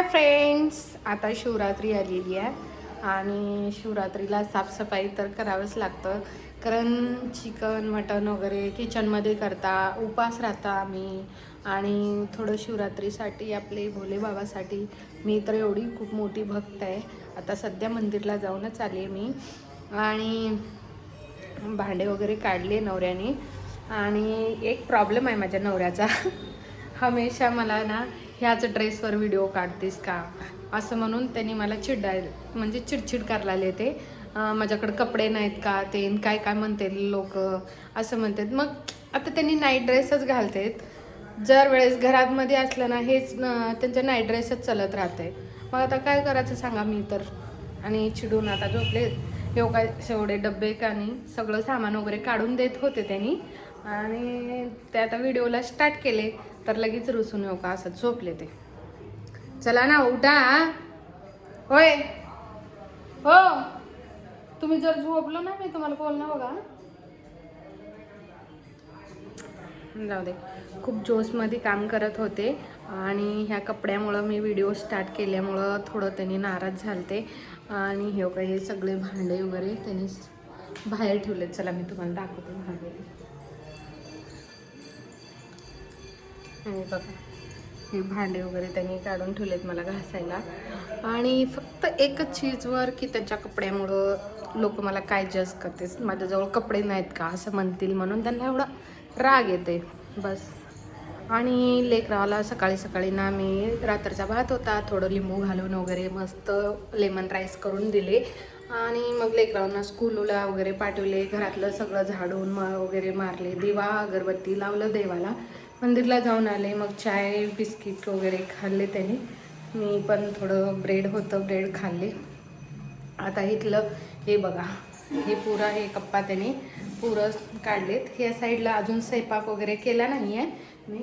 Friends, आता शिवरात्री आलेली आहे आणि शिवरात्रीला साफसफाई तर करावंच लागतं. कारण चिकन मटन वगैरे किचनमध्ये करता उपास राहता आम्ही. आणि थोडं शिवरात्रीसाठी आपले भोले बाबासाठी मी तर एवढी खूप मोठी भक्त आहे. आता सध्या मंदिरला जाऊनच आली आहे मी. आणि भांडे वगैरे काढले नवऱ्याने. आणि एक प्रॉब्लेम आहे माझ्या नवऱ्याचा. हमेशा मला ना ह्याच ड्रेसवर व्हिडिओ काढतेस का असं म्हणून त्यांनी मला म्हणजे चिडचिड करायला येते. माझ्याकडे कपडे नाहीत का, ते काय काय म्हणते लोक असं म्हणतात. मग आता त्यांनी नाईट ड्रेसच घालतात. जर वेळेस घरामध्ये असलं ना हेच त्यांचं नाईट ड्रेसच चालत राहते. मग आता काय करायचं सांगा मी तर. आणि चिडून आता झोपले. हे काय शेवडे डब्बे आणि सगळं सामान वगैरे काढून देत होते त्यांनी. आणि ते आता व्हिडिओला स्टार्ट केले तर लगेच रुसून येऊ का असं झोपले ते. चला ना उठा. होय हो, तुम्ही जर झोपलो ना मी तुम्हाला बोलणं बघा. जाऊ दे. खूप जोशमध्ये काम करत होते आणि ह्या कपड्यामुळं मी व्हिडिओ स्टार्ट केल्यामुळं थोडं त्यांनी नाराज झालते. आणि हे काय हे सगळे भांडे वगैरे त्यांनी बाहेर ठेवले. चला मी तुम्हाला दाखवते भांडे. आणि बघा हे भांडे वगैरे त्यांनी काढून ठेवलेत मला घासायला. आणि फक्त एकच चीजवर की त्यांच्या कपड्यामुळं लोक मला काय जज करतेस, माझ्याजवळ कपडे नाहीत का असं म्हणतील म्हणून त्यांना एवढा राग येते बस. आणि लेकराला सकाळी सकाळी ना मी रात्रीचा भात होता थोडं लिंबू घालून वगैरे मस्त लेमन राईस करून दिले. आणि मग लेकरांना स्कूलला वगैरे पाठवले. घरातलं सगळं झाडून वगैरे मारले. दिवा अगरबत्ती लावलं देवाला. मंदिरला जाऊन आले. मग चाय बिस्किट वगैरे खाल्ले त्यांनी. मी पण थोडं ब्रेड होतं ब्रेड खाल्ले. आता इथलं हे बघा हे पुरा हे कप्पा त्याने पुरं काढलेत. ह्या साईडला अजून स्वयंपाक वगैरे केला नाही आहे मी.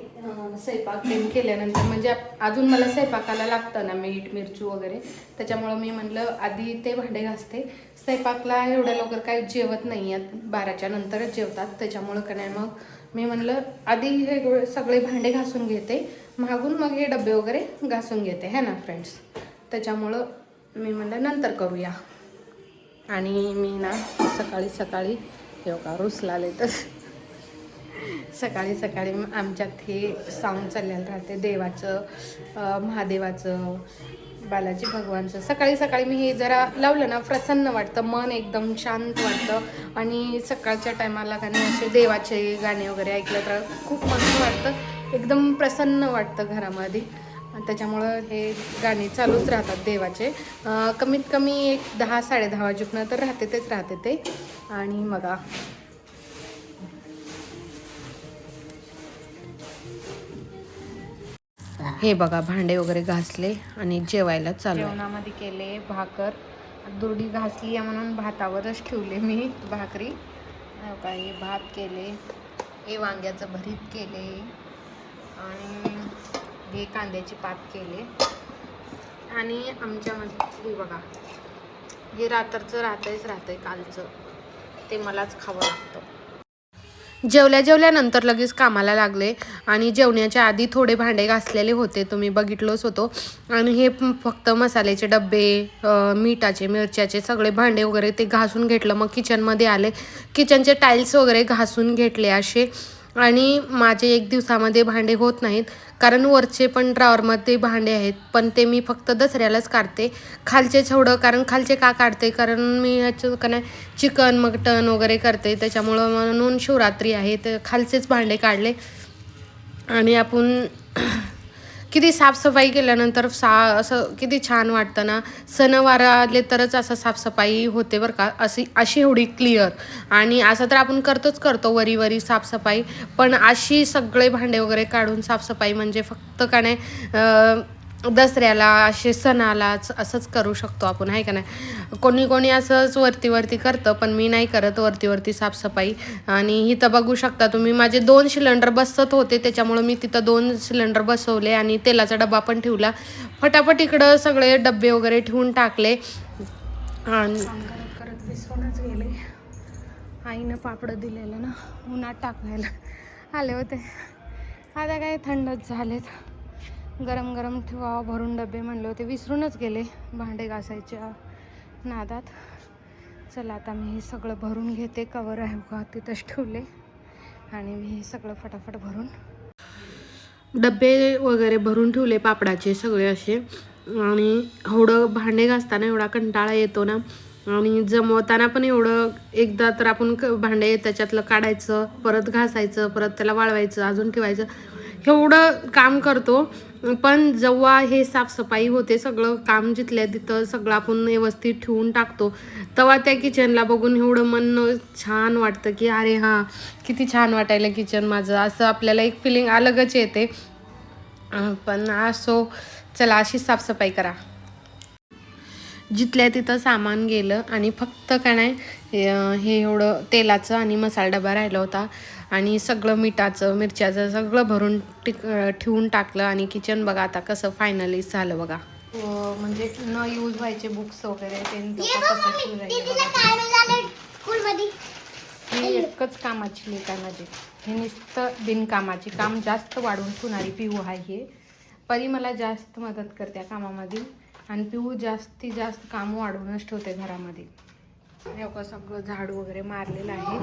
स्वयंपाक केल्यानंतर म्हणजे अजून मला स्वयंपाकाला लागतं ना मीठ मिरचू वगैरे. त्याच्यामुळं मी म्हणलं आधी ते भांडे घासते. स्वयंपाकला एवढ्या लवकर काही जेवत नाही आहेत, 12च्या नंतरच जेवतात. त्याच्यामुळं का नाही मग मी म्हणलं आधी हे सगळे भांडे घासून घेते, मागून मग हे डबे वगैरे घासून घेते है ना फ्रेंड्स. त्याच्यामुळं मी म्हणलं नंतर करूया. आणि मी ना सकाळी सकाळी योगा रुसलाले तर सकाळी सकाळी आमच्यात हे साऊंड चाललेलं राहते देवाचं, महादेवाचं, बालाजी भगवानचं. सकाळी सकाळी मी हे जरा लावलं ना प्रसन्न वाटतं, मन एकदम शांत वाटतं. आणि सकाळच्या टायमाला गाणे असे देवाचे गाणे वगैरे ऐकलं तर खूप मस्त वाटतं, एकदम प्रसन्न वाटतं घरामध्ये. त्याच्यामुळं हे गाणे चालूच राहतात देवाचे. कमीत कमी एक 10-10:30 वाजेपर्यंत तर राहते ते. आणि मग हे बघा भांडे वगैरे घासले आणि जेवायला चालू. जेवणामध्ये केले भाकर. दुर्डी घासली आहे म्हणून भातावरच ठेवले मी भाकरी. काही भात केले, हे वांग्याचं भरीत केले आणि हे कांद्याची पात केले. आणि आमच्यामध्ये बघा हे रात्रचं राहतंय कालचं, ते मलाच खावं लागतं. जेवल्यानंतर लगेच कामाला लागले. आणि जेवण्याच्या आधी थोडे भांडे घासलेले होते, तुम्ही बघितलंच होतो. आणि हे फक्त मसाल्याचे डब्बे, मिठाचे मिरच्याचे सगळे भांडे वगैरे ते घासून घेतलं. मग किचनमध्ये आले, किचनचे टाईल्स वगैरे घासून घेतले असे. आणि माझे एक दिवसामध्ये भांडे होत नाहीत, कारण वरचे पण ड्रॉवरमध्ये भांडे आहेत, पण ते मी फक्त दसऱ्यालाच काढते. खालचे थोडं, कारण खालचे का काढते, कारण मी ह्याचं का नाही चिकन मटन वगैरे करते, त्याच्यामुळं म्हणून शिवरात्री आहे तर खालचेच भांडे काढले. आणि आपण किती साफसफाई केल्यानंतर असं किती छान वाटतं ना. सणवार आले तरच असं साफसफाई होते बरं का, अशी एवढी क्लिअर. आणि असं तर आपण करतो वरी साफसफाई, पण अशी सगळे भांडे वगैरे काढून साफसफाई म्हणजे फक्त का नाही दसऱ्याला असे सणालाच असंच करू शकतो आपण, आहे का नाही. कोणी असंच वरती करतं, पण मी नाही करत वरती साफसफाई. आणि इथं बघू शकता तुम्ही माझे 2 सिलेंडर बसत होते, त्याच्यामुळं मी तिथं 2 सिलेंडर बसवले आणि तेलाचा डबा पण ठेवला. फटाफट इकडं सगळे डबे वगैरे ठेवून टाकले. आणि करत विसरूनच गेले. आईनं पापडं दिलेलं ना उन्हात टाकायला आले होते. आता काय थंडच झालेत. गरम गरम ठेवावं भरून डबे म्हणले होते, विसरूनच गेले भांडे घासायच्या नादात. चला आता मी हे सगळं भरून घेते. कवर आहे का तिथंच ठेवले आणि मी हे सगळं फटाफट भरून डबे वगैरे भरून ठेवले पापडाचे सगळे असे. आणि एवढं भांडे घासताना एवढा कंटाळा येतो ना, आणि जमवताना पण एवढं. एकदा तर आपण भांडे त्याच्यातलं काढायचं, परत घासायचं, परत त्याला वाळवायचं, अजून ठेवायचं, एवढं काम करतो. पण जेव्हा हे साफसफाई होते, सगळं काम जिथल्या तिथं सगळं आपण व्यवस्थित ठेवून टाकतो, तेव्हा त्या किचनला बघून एवढं मन छान वाटतं की अरे हां, किती छान वाटायला किचन माझं, असं आपल्याला एक फिलिंग अलगच येते. पण असो, चला अशी साफसफाई करा. जिथल्या तिथं सामान गेलं आणि फक्त का नाही हे एवढं तेलाचं आणि मसाला डबा राहिला होता आणि सगळं मिठाचं मिरच्याचं सगळं भरून ठेवून टाकलं. आणि किचन बघा आता कसं फायनली झालं बघा. म्हणजे न यूज व्हायचे बुक्स वगैरे हे एकच कामाची लेख आहे माझी. हे नुसतं बिनकामाची काम जास्त वाढवून ठेवणारी पिऊ आहे. हे परी मला जास्त मदत करते कामामध्ये आणि पिऊ जास्तीत जास्त काम वाढवूनच ठेवते घरामध्ये. एवढं सगळं झाडू वगैरे मारलेलं आहे.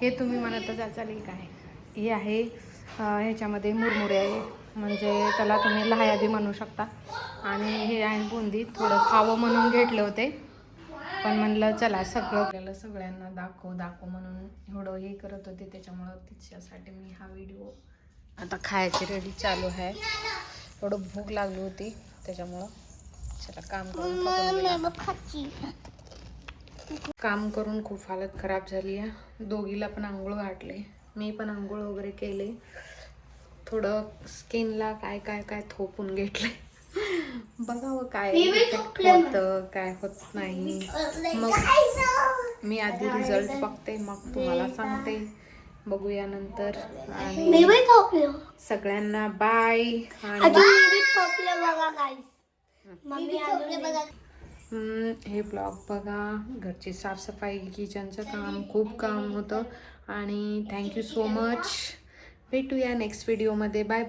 हे तुम्ही म्हणतच असाल काय, हे आहे ह्याच्यामध्ये मुरमुरे आहे, म्हणजे त्याला तुम्ही लहाया बी म्हणू शकता. आणि हे आहे बुंदी, थोडं खावं म्हणून घेतले होते, पण म्हणलं चला सगळं सगळ्यांना दाखव म्हणून एवढं हे करत होते, त्याच्यामुळं तिच्यासाठी मी हा व्हिडिओ. आता खायची रेडी चालू आहे. थोडं भूक लागली होती त्याच्यामुळं चला काम करून खूप हालत खराब झाली आहे. दोघीला पण आंघोळ घातले, मी पण आंघोळ वगैरे केले. थोडं स्किनला काय काय काय थोपून घेतले, बघावं काय इफेक्ट होतं काय होत नाही. मग मी आधी रिझल्ट बघते, मग तुम्हाला सांगते. बघूया नंतर. आणि सगळ्यांना बाय. हे ब्लॉग बघा, घरची साफसफाई, किचनचं काम, खूप काम होतं. आणि थँक्यू सो मच. भेटूया नेक्स्ट व्हिडिओमध्ये. बाय.